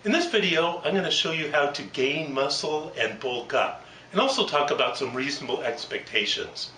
In this video, I'm going to show you how to gain muscle and bulk up, and also talk about some reasonable expectations.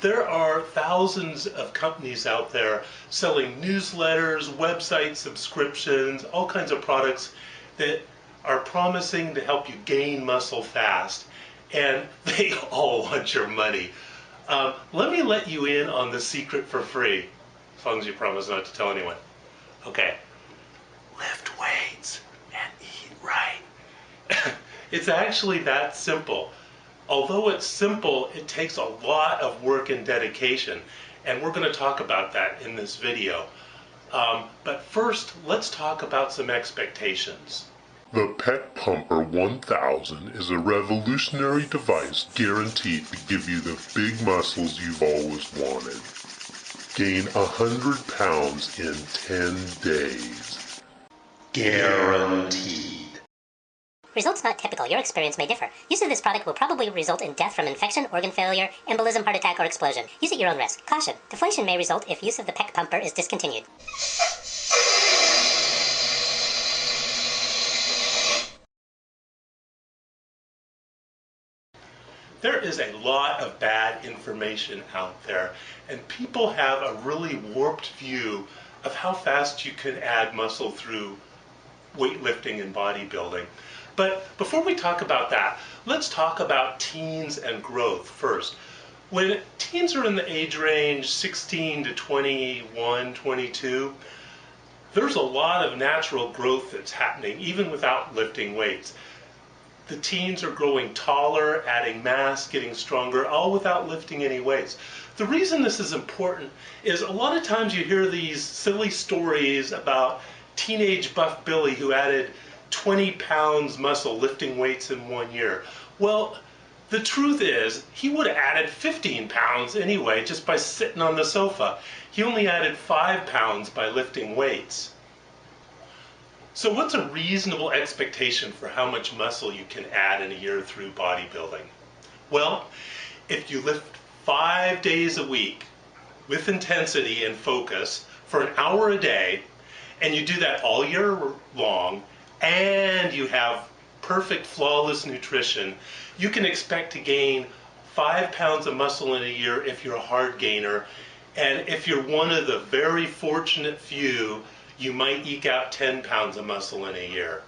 There are thousands of companies out there selling newsletters, website subscriptions, all kinds of products that are promising to help you gain muscle fast, and they all want your money. Let me let you in on the secret for free, as long as you promise not to tell anyone. Okay, lift weights and eat right. It's actually that simple. Although it's simple, it takes a lot of work and dedication, and we're going to talk about that in this video. But first, let's talk about some expectations. The Pec Pumper 1000 is a revolutionary device guaranteed to give you the big muscles you've always wanted. Gain 100 pounds in 10 days. Guaranteed. Results not typical. Your experience may differ. Use of this product will probably result in death from infection, organ failure, embolism, heart attack, or explosion. Use at your own risk. Caution. Deflation may result if use of the Pec Pumper is discontinued. There is a lot of bad information out there, and people have a really warped view of how fast you can add muscle through weightlifting and bodybuilding. But before we talk about that, let's talk about teens and growth first. When teens are in the age range 16 to 21, 22, there's a lot of natural growth that's happening even without lifting weights. The teens are growing taller, adding mass, getting stronger, all without lifting any weights. The reason this is important is a lot of times you hear these silly stories about teenage Buff Billy who added 20 pounds muscle lifting weights in 1 year. Well, the truth is he would have added 15 pounds anyway just by sitting on the sofa. He only added 5 pounds by lifting weights. So what's a reasonable expectation for how much muscle you can add in a year through bodybuilding? Well, if you lift 5 days a week with intensity and focus for an hour a day, and you do that all year long, and you have perfect, flawless nutrition, you can expect to gain 5 pounds of muscle in a year if you're a hard gainer. And if you're one of the very fortunate few, you might eke out 10 pounds of muscle in a year.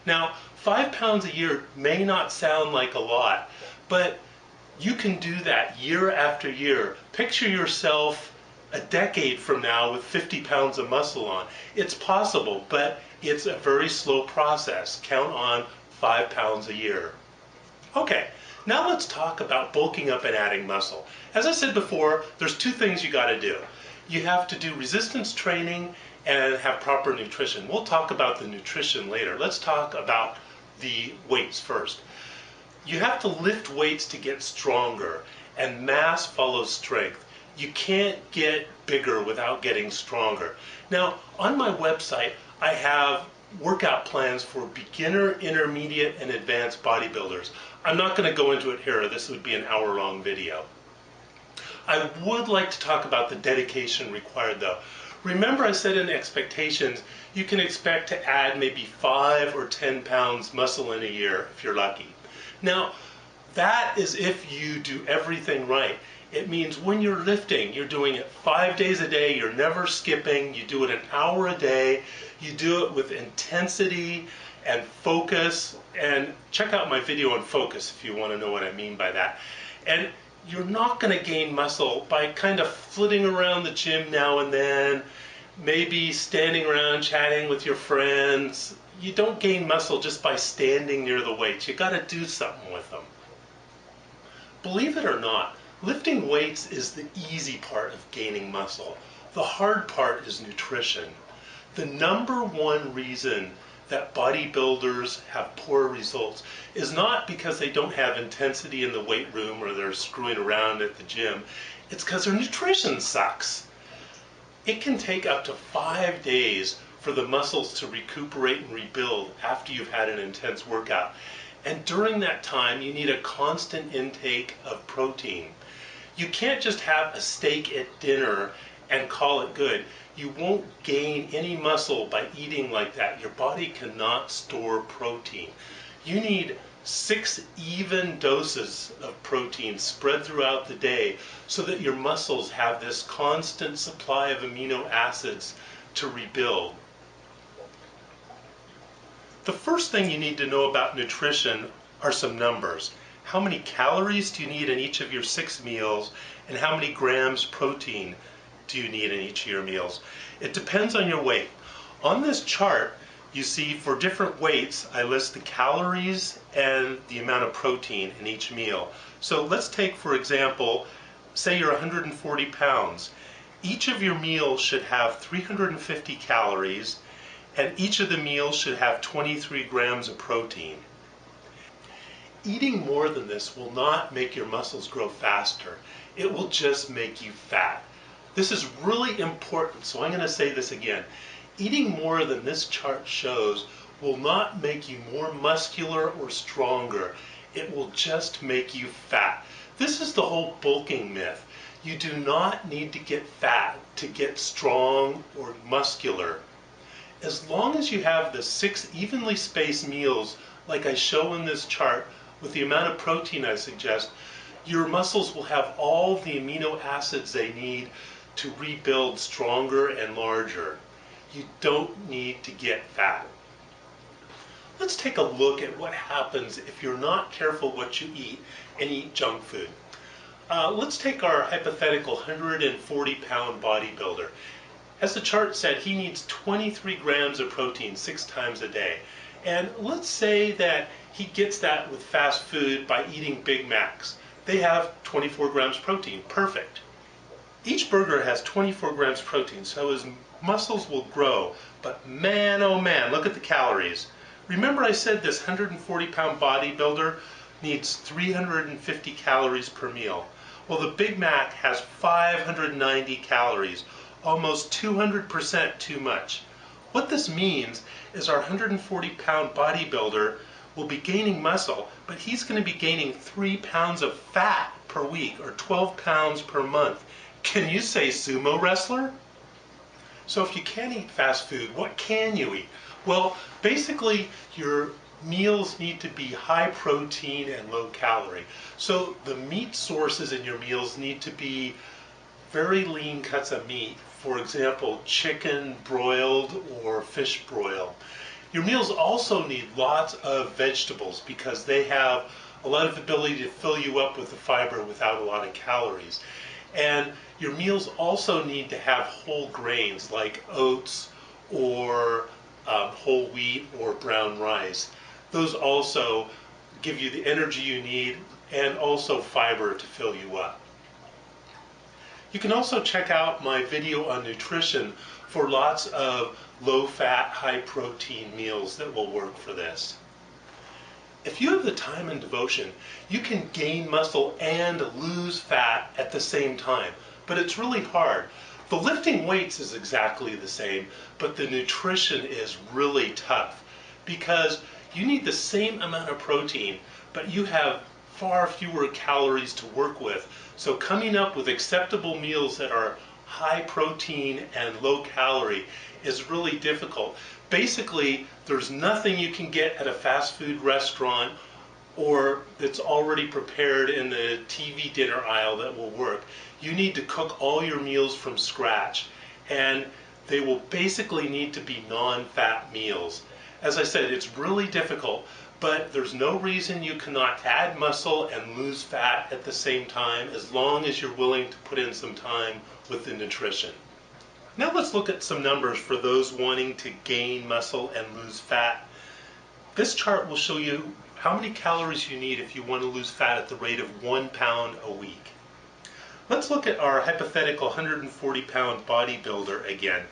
Now, 5 pounds a year may not sound like a lot, but you can do that year after year. Picture yourself a decade from now with 50 pounds of muscle on. It's possible, but it's a very slow process. Count on 5 pounds a year. Okay, now let's talk about bulking up and adding muscle. As I said before, there's two things you got to do. You have to do resistance training and have proper nutrition. We'll talk about the nutrition later. Let's talk about the weights first. You have to lift weights to get stronger, and mass follows strength. You can't get bigger without getting stronger. Now, on my website, I have workout plans for beginner, intermediate, and advanced bodybuilders. I'm not going to go into it here. This would be an hour-long video. I would like to talk about the dedication required, though. Remember, I said in expectations, you can expect to add maybe 5 or 10 pounds muscle in a year if you're lucky. Now, that is if you do everything right. It means when you're lifting, you're doing it 5 days a day, you're never skipping, you do it an hour a day, you do it with intensity and focus, and check out my video on focus if you want to know what I mean by that. And you're not going to gain muscle by kind of flitting around the gym now and then, maybe standing around chatting with your friends. You don't gain muscle just by standing near the weights. You got to do something with them. Believe it or not, lifting weights is the easy part of gaining muscle. The hard part is nutrition. The number one reason that bodybuilders have poor results is not because they don't have intensity in the weight room or they're screwing around at the gym. It's because their nutrition sucks. It can take up to 5 days for the muscles to recuperate and rebuild after you've had an intense workout. And during that time, you need a constant intake of protein. You can't just have a steak at dinner and call it good. You won't gain any muscle by eating like that. Your body cannot store protein. You need 6 even doses of protein spread throughout the day so that your muscles have this constant supply of amino acids to rebuild. The first thing you need to know about nutrition are some numbers. How many calories do you need in each of your 6 meals, and how many grams protein do you need in each of your meals? It depends on your weight. On this chart, you see for different weights, I list the calories and the amount of protein in each meal. So let's take, for example, say you're 140 pounds. Each of your meals should have 350 calories, and each of the meals should have 23 grams of protein. Eating more than this will not make your muscles grow faster. It will just make you fat. This is really important, so I'm going to say this again. Eating more than this chart shows will not make you more muscular or stronger. It will just make you fat. This is the whole bulking myth. You do not need to get fat to get strong or muscular. As long as you have the 6 evenly spaced meals like I show in this chart with the amount of protein I suggest, your muscles will have all the amino acids they need to rebuild stronger and larger. You don't need to get fat. Let's take a look at what happens if you're not careful what you eat and eat junk food. Let's take our hypothetical 140-pound bodybuilder. As the chart said, he needs 23 grams of protein 6 times a day. And let's say that he gets that with fast food by eating Big Macs. They have 24 grams protein. Perfect. Each burger has 24 grams protein, so his muscles will grow. But man, oh man, look at the calories. Remember I said this 140-pound bodybuilder needs 350 calories per meal. Well, the Big Mac has 590 calories, almost 200% too much. What this means is our 140-pound bodybuilder will be gaining muscle, but he's going to be gaining 3 pounds of fat per week, or 12 pounds per month. Can you say sumo wrestler? So if you can't eat fast food, what can you eat? Well, basically your meals need to be high protein and low calorie. So the meat sources in your meals need to be very lean cuts of meat. For example, chicken broiled or fish broiled. Your meals also need lots of vegetables because they have a lot of ability to fill you up with the fiber without a lot of calories. And your meals also need to have whole grains like oats or whole wheat or brown rice. Those also give you the energy you need and also fiber to fill you up. You can also check out my video on nutrition for lots of low-fat, high-protein meals that will work for this. If you have the time and devotion, you can gain muscle and lose fat at the same time, but it's really hard. The lifting weights is exactly the same, but the nutrition is really tough because you need the same amount of protein, but you have far fewer calories to work with. So coming up with acceptable meals that are high protein and low calorie is really difficult. Basically, there's nothing you can get at a fast food restaurant or that's already prepared in the TV dinner aisle that will work. You need to cook all your meals from scratch, and they will basically need to be non-fat meals. As I said, it's really difficult, but there's no reason you cannot add muscle and lose fat at the same time as long as you're willing to put in some time with the nutrition. Now let's look at some numbers for those wanting to gain muscle and lose fat. This chart will show you how many calories you need if you want to lose fat at the rate of 1 pound a week. Let's look at our hypothetical 140-pound bodybuilder again.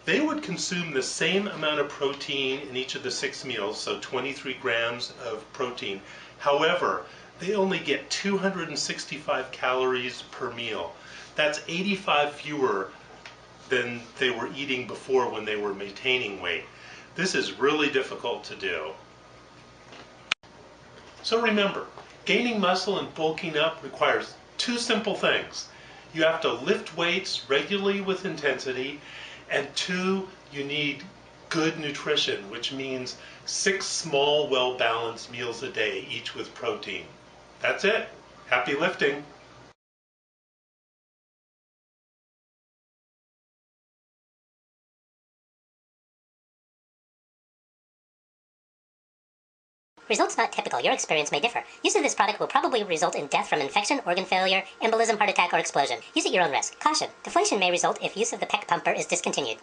They would consume the same amount of protein in each of the 6 meals, so 23 grams of protein. However, they only get 265 calories per meal. That's 85 fewer than they were eating before when they were maintaining weight. This is really difficult to do. So remember, gaining muscle and bulking up requires 2 simple things. You have to lift weights regularly with intensity. And 2, you need good nutrition, which means 6 small, well-balanced meals a day, each with protein. That's it. Happy lifting. Results not typical. Your experience may differ. Use of this product will probably result in death from infection, organ failure, embolism, heart attack, or explosion. Use at your own risk. Caution. Deflation may result if use of the PEC pumper is discontinued.